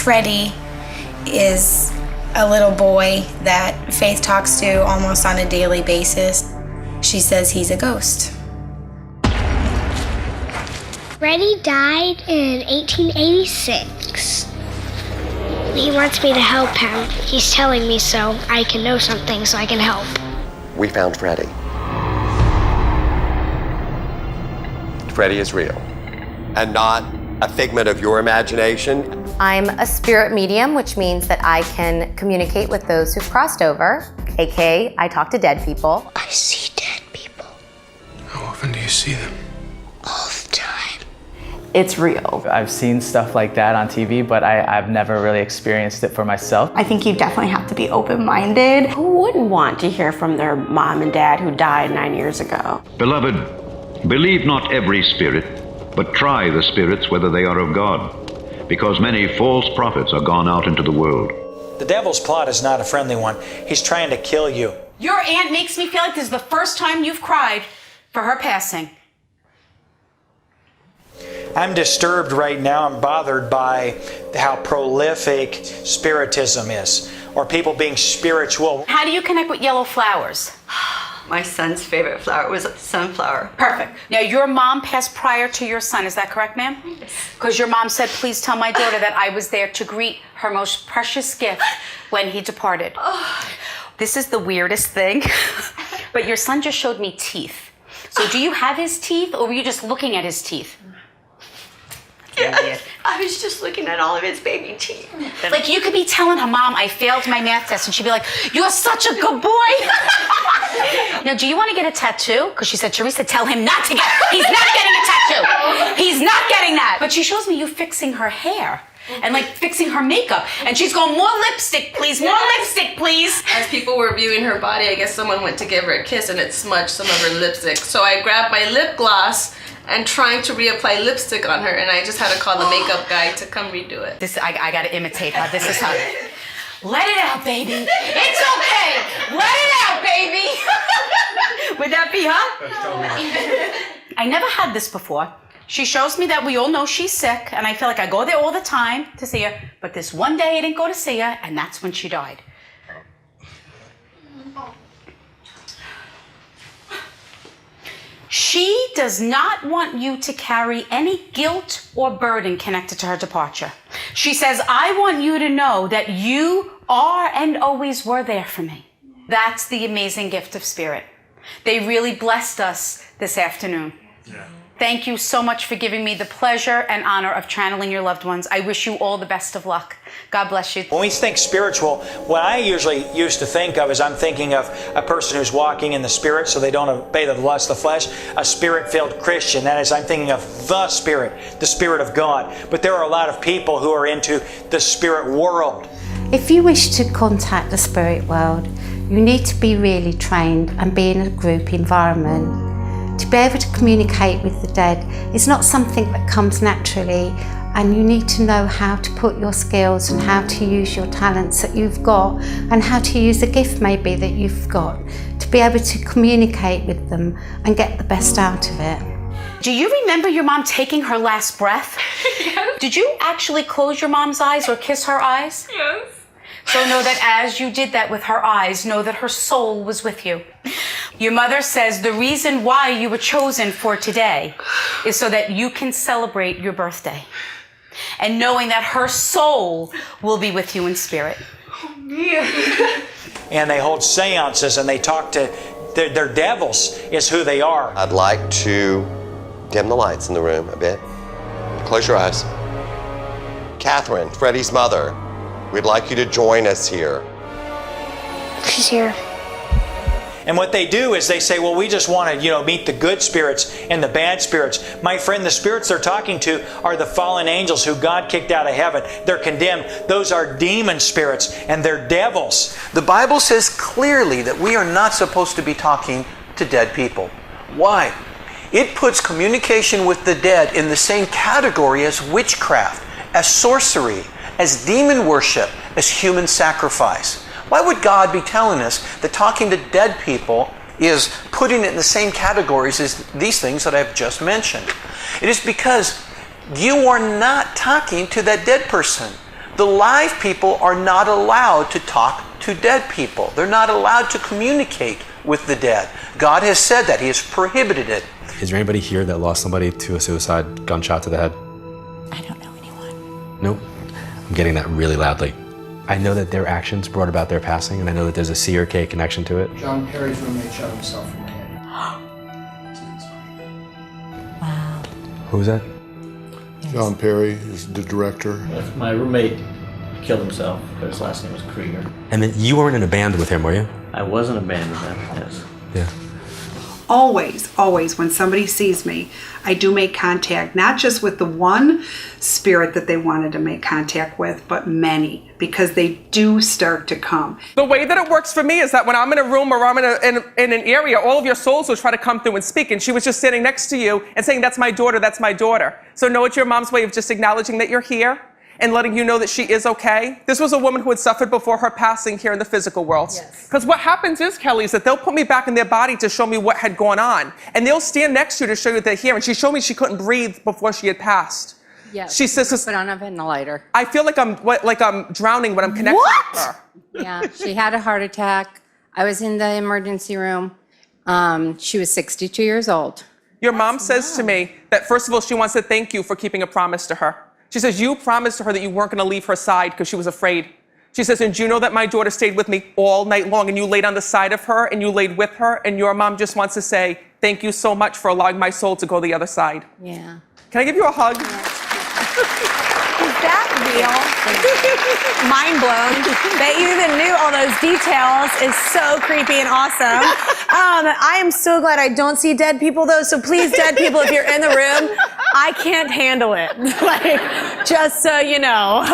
Freddie is a little boy that Faith talks to almost on a daily basis. She says he's a ghost. Freddie died in 1886. He wants me to help him. He's telling me so I can know something so I can help. We found Freddie. Freddie is real and not a figment of your imagination. I'm a spirit medium, which means that I can communicate with those who've crossed over, aka I talk to dead people. I see dead people. How often do you see them? All the time. It's real. I've seen stuff like that on TV, but I've never really experienced it for myself. I think you definitely have to be open-minded. Who wouldn't want to hear from their mom and dad who died 9 years ago? Beloved, believe not every spirit, but try the spirits whether they are of God, because many false prophets are gone out into the world. The devil's plot is not a friendly one. He's trying to kill you. Your aunt makes me feel like this is the first time you've cried for her passing. I'm disturbed right now. I'm bothered by how prolific spiritism is, or people being spiritual. How do you connect with yellow flowers? My son's favorite flower was sunflower. Perfect. Now, your mom passed prior to your son, is that correct, ma'am? Yes. Because your mom said, please tell my daughter that I was there to greet her most precious gift when he departed. Oh. This is the weirdest thing, but your son just showed me teeth. So do you have his teeth, or were you just looking at his teeth? Yes. I was just looking at all of his baby teeth. Like, you could be telling her, Mom, I failed my math test, and she'd be like, you're such a good boy. Now, do you want to get a tattoo? Because she said, Teresa, tell him not to get, he's not getting a tattoo. He's not getting that. But she shows me you fixing her hair and like fixing her makeup. And she's going, more lipstick, please, more lipstick, please. As people were viewing her body, I guess someone went to give her a kiss and it smudged some of her lipstick. So I grabbed my lip gloss and trying to reapply lipstick on her, and I just had to call the makeup guy to come redo it. This, I gotta imitate her. This is her. Let it out, baby. It's okay. Let it out, baby. Would that be her? I never had this before. She shows me that we all know she's sick, and I feel like I go there all the time to see her, but this one day I didn't go to see her, and that's when she died. She does not want you to carry any guilt or burden connected to her departure. She says, I want you to know that you are and always were there for me. That's the amazing gift of spirit. They really blessed us this afternoon. Yeah. Thank you so much for giving me the pleasure and honor of channeling your loved ones. I wish you all the best of luck. God bless you. When we think spiritual, what I usually used to think of is I'm thinking of a person who's walking in the Spirit so they don't obey the lust of the flesh, a Spirit-filled Christian. That is, I'm thinking of the Spirit of God. But there are a lot of people who are into the spirit world. If you wish to contact the spirit world, you need to be really trained and be in a group environment. To be able to communicate with the dead is not something that comes naturally, and you need to know how to put your skills and how to use your talents that you've got and how to use a gift maybe that you've got to be able to communicate with them and get the best out of it. Do you remember your mom taking her last breath? Yes. Did you actually close your mom's eyes or kiss her eyes? Yes. So know that as you did that with her eyes, know that her soul was with you. Your mother says the reason why you were chosen for today is so that you can celebrate your birthday. And knowing that her soul will be with you in spirit. Oh, yeah. And they hold seances and they talk to their devils is who they are. I'd like to dim the lights in the room a bit. Close your eyes. Catherine, Freddie's mother, we'd like you to join us here. She's here. And what they do is they say, well, we just want to, meet the good spirits and the bad spirits. My friend, the spirits they're talking to are the fallen angels who God kicked out of heaven. They're condemned. Those are demon spirits and they're devils. The Bible says clearly that we are not supposed to be talking to dead people. Why? It puts communication with the dead in the same category as witchcraft, as sorcery, as demon worship, as human sacrifice. Why would God be telling us that talking to dead people is putting it in the same categories as these things that I've just mentioned? It is because you are not talking to that dead person. The live people are not allowed to talk to dead people. They're not allowed to communicate with the dead. God has said that. He has prohibited it. Is there anybody here that lost somebody to a suicide gunshot to the head? I don't know anyone. Nope. I'm getting that really loudly. I know that their actions brought about their passing, and I know that there's a C or K connection to it. John Perry's roommate shot himself in the head. Wow. Who's that? John Perry is the director. My roommate killed himself, but his last name was Krieger. And then you weren't in a band with him, were you? I was in a band with him, yes. Yeah. Always, when somebody sees me, I do make contact, not just with the one spirit that they wanted to make contact with, but many, because they do start to come. The way that it works for me is that when I'm in a room or I'm in an area, all of your souls will try to come through and speak. And she was just standing next to you and saying, that's my daughter, that's my daughter. So know it's your mom's way of just acknowledging that you're here and letting you know that she is okay. This was a woman who had suffered before her passing here in the physical world. Because what happens is, Kelly, is that they'll put me back in their body to show me what had gone on. And they'll stand next to you to show you they're here. And she showed me she couldn't breathe before she had passed. Yes. She says, put on a ventilator. I feel like I'm drowning when I'm connected with her. Yeah, she had a heart attack. I was in the emergency room. She was 62 years old. Your mom says to me that, first of all, she wants to thank you for keeping a promise to her. She says, you promised to her that you weren't going to leave her side because she was afraid. She says, and you know that my daughter stayed with me all night long, and you laid on the side of her, and you laid with her, and your mom just wants to say, thank you so much for allowing my soul to go the other side. Yeah. Can I give you a hug? Is that real? Mind blown. That you even knew all those details is so creepy and awesome. I am so glad I don't see dead people though, so please, dead people, if you're in the room, I can't handle it. Like, just so you know.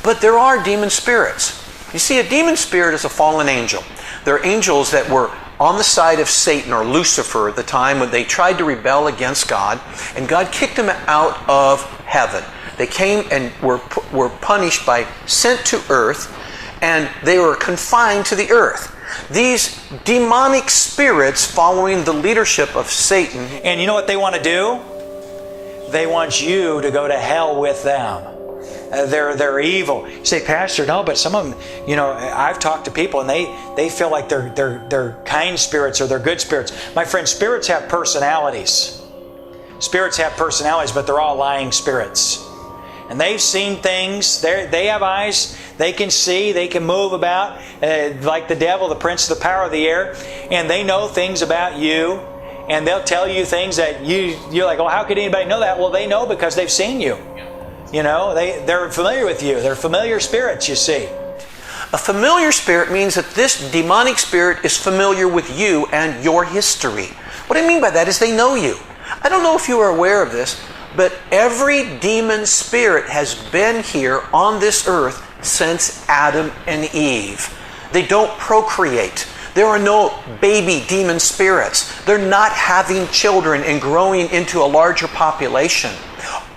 But there are demon spirits. You see, a demon spirit is a fallen angel. They're angels that were on the side of Satan or Lucifer at the time when they tried to rebel against God, and God kicked them out of heaven. They came and were punished by sent to earth, and they were confined to the earth. These demonic spirits following the leadership of Satan. And you know what they want to do? They want you to go to hell with them. They're evil. You say, Pastor, no, but some of them, you know, I've talked to people and they feel like they're kind spirits or they're good spirits. My friend, spirits have personalities. Spirits have personalities, but they're all lying spirits. And they've seen things. They have eyes. They can see. They can move about like the devil, the prince of the power of the air. And they know things about you. And they'll tell you things that you're like, oh, how could anybody know that? Well, they know because they've seen you. You know, they're familiar with you. They're familiar spirits, you see. A familiar spirit means that this demonic spirit is familiar with you and your history. What I mean by that is they know you. I don't know if you are aware of this, but every demon spirit has been here on this earth since Adam and Eve. They don't procreate. There are no baby demon spirits. They're not having children and growing into a larger population.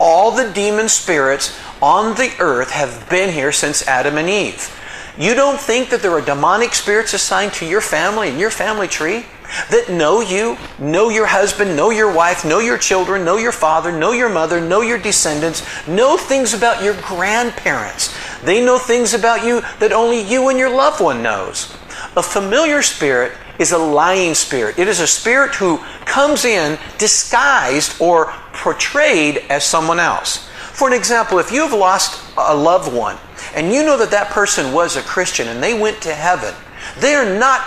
All the demon spirits on the earth have been here since Adam and Eve. You don't think that there are demonic spirits assigned to your family and your family tree that know you, know your husband, know your wife, know your children, know your father, know your mother, know your descendants, know things about your grandparents. They know things about you that only you and your loved one knows. A familiar spirit is a lying spirit. It is a spirit who comes in disguised or portrayed as someone else. For an example, if you have lost a loved one and you know that that person was a Christian and they went to heaven, they are not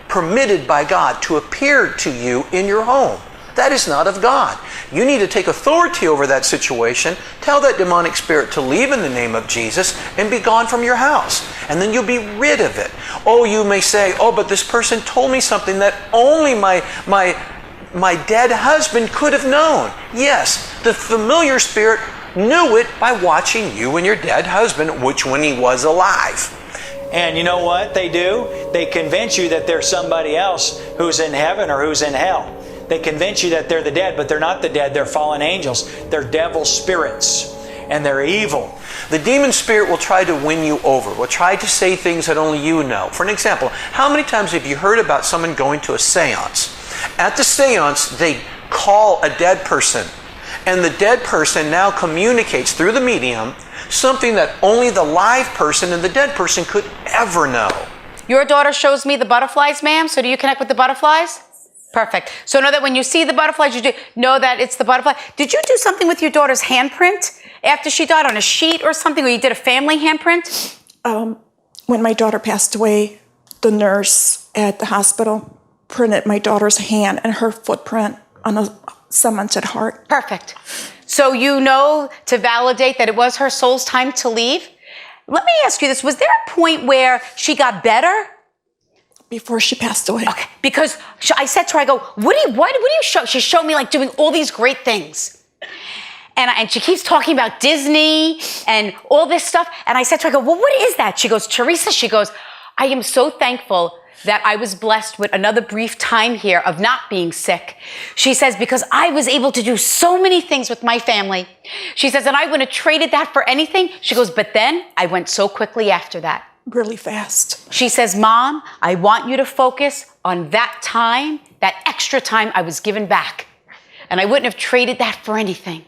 permitted by God to appear to you in your home. That is not of God. You need to take authority over that situation, tell that demonic spirit to leave in the name of Jesus and be gone from your house. And then you'll be rid of it. Oh, you may say, oh, but this person told me something that only my dead husband could have known. Yes, the familiar spirit knew it by watching you and your dead husband, which when he was alive. And you know what they do? They convince you that there's somebody else who's in heaven or who's in hell. They convince you that they're the dead, but they're not the dead. They're fallen angels. They're devil spirits, and they're evil. The demon spirit will try to win you over, will try to say things that only you know. For an example, how many times have you heard about someone going to a seance? At the seance, they call a dead person, And the dead person now communicates through the medium something that only the live person and the dead person could ever know. Your daughter shows me the butterflies, ma'am, so do you connect with the butterflies? Perfect. So know that when you see the butterflies, you do know that it's the butterfly. Did you do something with your daughter's handprint after she died on a sheet or something, or you did a family handprint? When my daughter passed away, the nurse at the hospital printed my daughter's hand and her footprint on someone's heart. Perfect. So you know to validate that it was her soul's time to leave. Let me ask you this. Was there a point where she got better? Before she passed away. Okay, because I said to her, I go, what do you show? She showed me like doing all these great things. And she keeps talking about Disney and all this stuff. And I said to her, I go, well, what is that? She goes, Teresa, she goes, I am so thankful that I was blessed with another brief time here of not being sick. She says, because I was able to do so many things with my family. She says, and I wouldn't have traded that for anything. She goes, but then I went so quickly after that. Really fast. She says, Mom, I want you to focus on that time, that extra time I was given back. And I wouldn't have traded that for anything.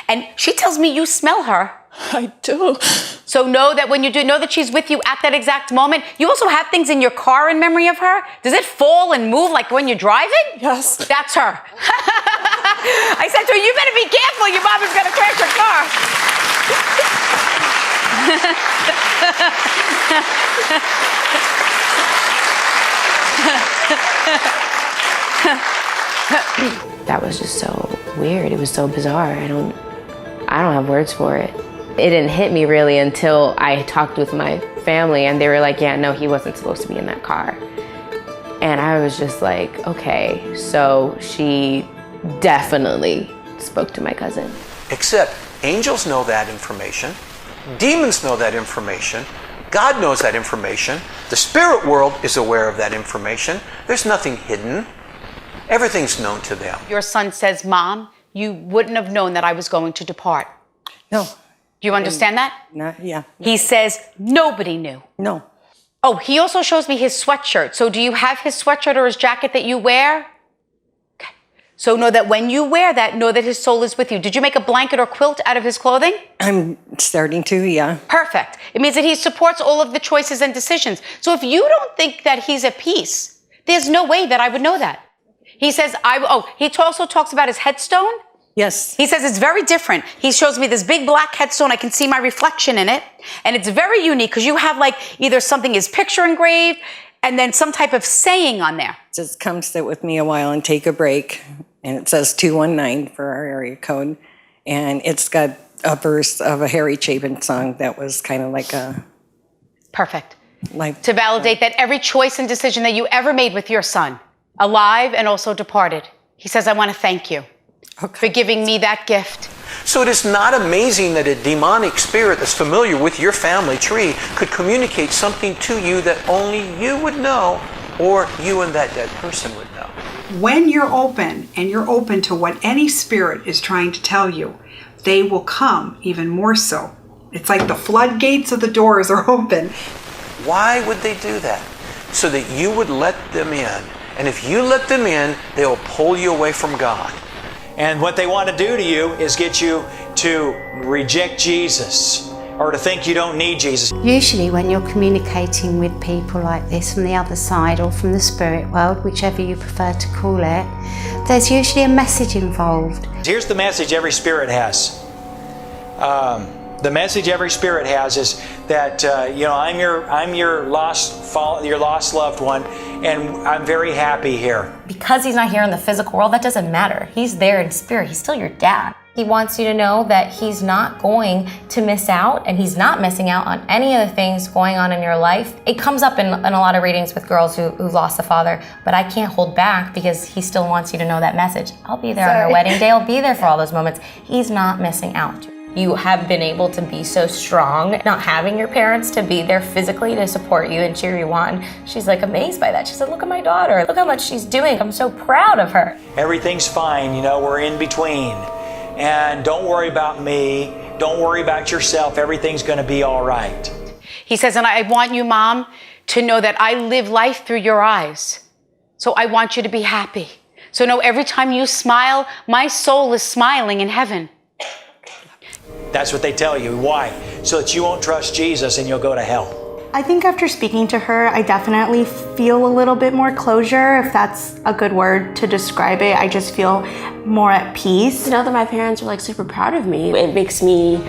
And she tells me you smell her. I do. So know that when you do, know that she's with you at that exact moment. You also have things in your car in memory of her. Does it fall and move like when you're driving? Yes. That's her. I said to her, you better be careful. Your mom is going to crash your car. That was just so weird. It was so bizarre. I don't have words for it. It didn't hit me really until I talked with my family and they were like, yeah, no, he wasn't supposed to be in that car. And I was just like, okay, so she definitely spoke to my cousin. Except angels know that information. Demons know that information. God knows that information. The spirit world is aware of that information. There's nothing hidden. Everything's known to them. Your son says, Mom, you wouldn't have known that I was going to depart. No. Do you understand that? Yeah. He says, nobody knew. No. Oh, he also shows me his sweatshirt. So do you have his sweatshirt or his jacket that you wear? Okay. So know that when you wear that, know that his soul is with you. Did you make a blanket or quilt out of his clothing? I'm starting to, yeah. Perfect. It means that he supports all of the choices and decisions. So if you don't think that he's at peace, there's no way that I would know that. He says, he also talks about his headstone. Yes. He says it's very different. He shows me this big black headstone. I can see my reflection in it. And it's very unique because you have like either something is picture engraved and then some type of saying on there. Just come sit with me a while and take a break. And it says 219 for our area code. And it's got a verse of a Harry Chapin song that was kind of like a... Perfect. To validate that every choice and decision that you ever made with your son, alive and also departed, he says, I want to thank you for giving me that gift. So it is not amazing that a demonic spirit that's familiar with your family tree could communicate something to you that only you would know or you and that dead person would know. When you're open and you're open to what any spirit is trying to tell you, they will come even more so. It's like the floodgates of the doors are open. Why would they do that? So that you would let them in. And if you let them in, they will pull you away from God. And what they want to do to you is get you to reject Jesus or to think you don't need Jesus. Usually when you're communicating with people like this from the other side or from the spirit world, whichever you prefer to call it, there's usually a message involved. Here's the message every spirit has. The message every spirit has is that I'm your lost loved one, and I'm very happy here. Because he's not here in the physical world, that doesn't matter. He's there in spirit. He's still your dad. He wants you to know that he's not going to miss out, and he's not missing out on any of the things going on in your life. It comes up in a lot of readings with girls who've lost a father, but I can't hold back because he still wants you to know that message. I'll be there on your wedding day. I'll be there for all those moments. He's not missing out. You have been able to be so strong, not having your parents to be there physically to support you and cheer you on. She's like amazed by that. She said, look at my daughter. Look how much she's doing. I'm so proud of her. Everything's fine, we're in between. And don't worry about me. Don't worry about yourself. Everything's going to be all right. He says, and I want you, Mom, to know that I live life through your eyes. So I want you to be happy. So know every time you smile, my soul is smiling in heaven. That's what they tell you. Why? So that you won't trust Jesus and you'll go to hell. I think after speaking to her, I definitely feel a little bit more closure, if that's a good word to describe it. I just feel more at peace. To know that my parents are like super proud of me, it makes me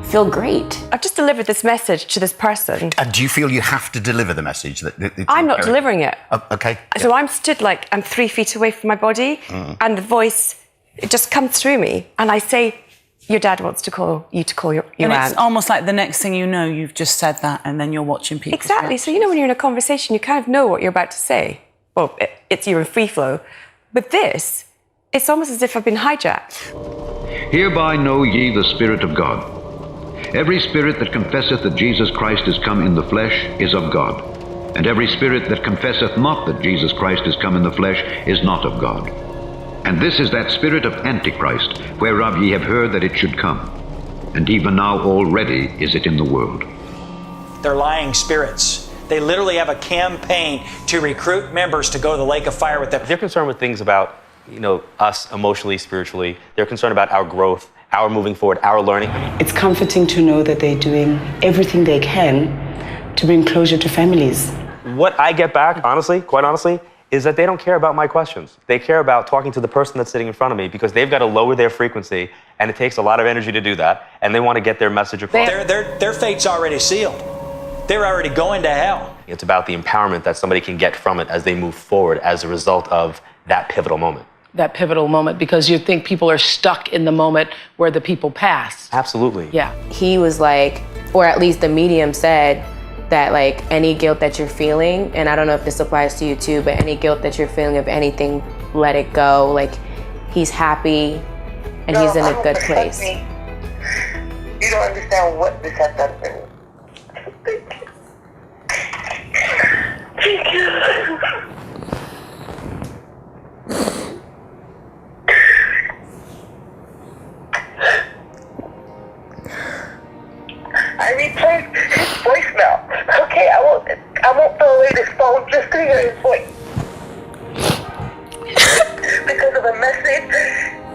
feel great. I've just delivered this message to this person. And do you feel you have to deliver the message? I'm not delivering it. Okay. So I'm stood like I'm 3 feet away from my body, and the voice, it just comes through me, and I say, your dad wants to call you to call your and aunt. it's almost like the next thing you know, you've just said that, and then you're watching people. Exactly. So you know when you're in a conversation, you kind of know what you're about to say. Well, you're in free flow. But this, it's almost as if I've been hijacked. Hereby know ye the Spirit of God. Every spirit that confesseth that Jesus Christ is come in the flesh is of God. And every spirit that confesseth not that Jesus Christ is come in the flesh is not of God. And this is that spirit of Antichrist, whereof ye have heard that it should come. And even now already is it in the world. They're lying spirits. They literally have a campaign to recruit members to go to the lake of fire with them. They're concerned with things about, us emotionally, spiritually. They're concerned about our growth, our moving forward, our learning. It's comforting to know that they're doing everything they can to bring closure to families. What I get back, honestly, quite honestly, is that they don't care about my questions. They care about talking to the person that's sitting in front of me because they've got to lower their frequency, and it takes a lot of energy to do that, and they want to get their message across. Their fate's already sealed. They're already going to hell. It's about the empowerment that somebody can get from it as they move forward as a result of that pivotal moment. That pivotal moment, because you think people are stuck in the moment where the people pass. Absolutely. Yeah. He was like, or at least the medium said, that like any guilt that you're feeling, and I don't know if this applies to you too, but any guilt that you're feeling of anything, let it go. Like, he's happy and he's in a good place. You don't understand what this has done for me. Thank you. I replayed his voicemail. Okay, I won't throw away this phone just to hear his voice. Because of a message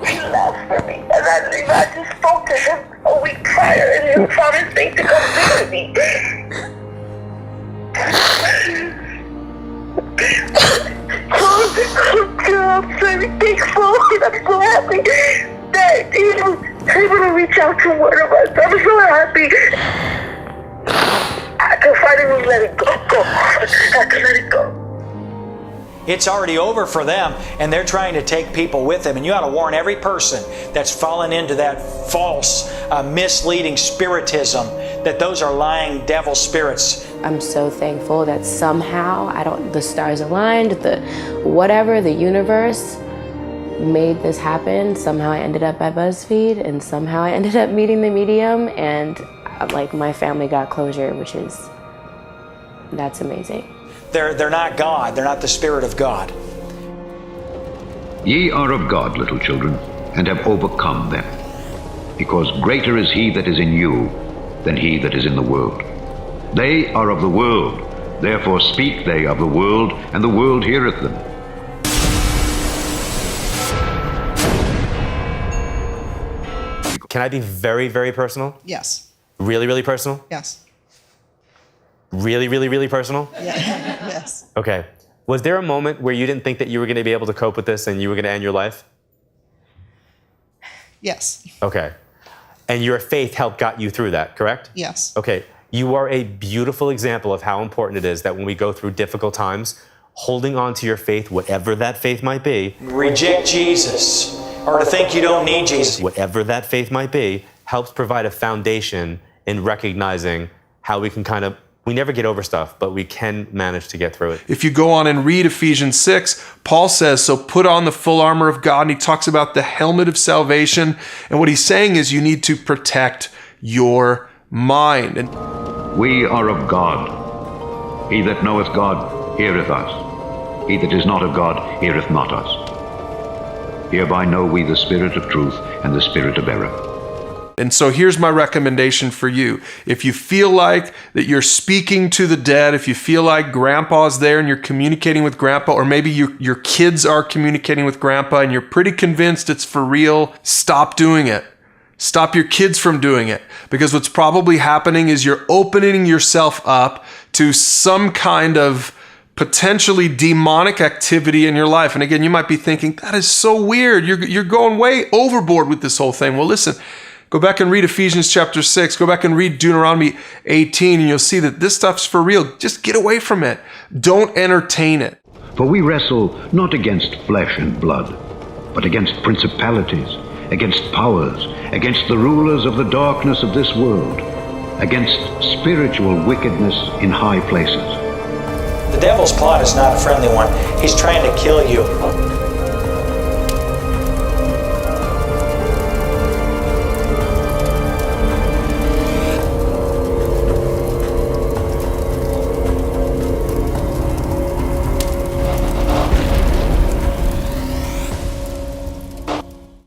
he left for me. And I just spoke to him a week prior and he promised me to come visit me. I'm very thankful and I'm so happy that he was able to reach out to one of us. I'm so happy. I can finally let it go. I can let it go. It's already over for them, and they're trying to take people with them. And you ought to warn every person that's fallen into that false, misleading spiritism that those are lying devil spirits. I'm so thankful that somehow, the stars aligned, the universe made this happen. Somehow I ended up at BuzzFeed, and somehow I ended up meeting the medium, and like my family got closure, that's amazing. They're not God. They're not the Spirit of God. Ye are of God, little children, and have overcome them, because greater is he that is in you than he that is in the world. They are of the world, therefore speak they of the world, and the world heareth them. Can I be very, very personal? Yes. Really, really personal? Yes. Really, really, really personal? Yeah. Yes. Okay. Was there a moment where you didn't think that you were going to be able to cope with this and you were going to end your life? Yes. Okay. And your faith helped got you through that, correct? Yes. Okay. You are a beautiful example of how important it is that when we go through difficult times, holding on to your faith, whatever that faith might be. Reject Jesus, or to think you don't need Jesus. Whatever that faith might be, helps provide a foundation in recognizing how we can we never get over stuff, but we can manage to get through it. If you go on and read Ephesians 6, Paul says, so put on the full armor of God, and he talks about the helmet of salvation. And what he's saying is you need to protect your mind. And we are of God. He that knoweth God heareth us. He that is not of God heareth not us. Hereby know we the spirit of truth and the spirit of error. And so here's my recommendation for you. If you feel like that you're speaking to the dead, if you feel like grandpa's there and you're communicating with grandpa, or maybe your kids are communicating with grandpa and you're pretty convinced it's for real, stop doing it. Stop your kids from doing it. Because what's probably happening is you're opening yourself up to some kind of potentially demonic activity in your life. And again, you might be thinking, that is so weird. You're going way overboard with this whole thing. Well, listen, go back and read Ephesians chapter 6. Go back and read Deuteronomy 18, and you'll see that this stuff's for real. Just get away from it. Don't entertain it. For we wrestle not against flesh and blood, but against principalities, against powers, against the rulers of the darkness of this world, against spiritual wickedness in high places. The devil's plot is not a friendly one. He's trying to kill you.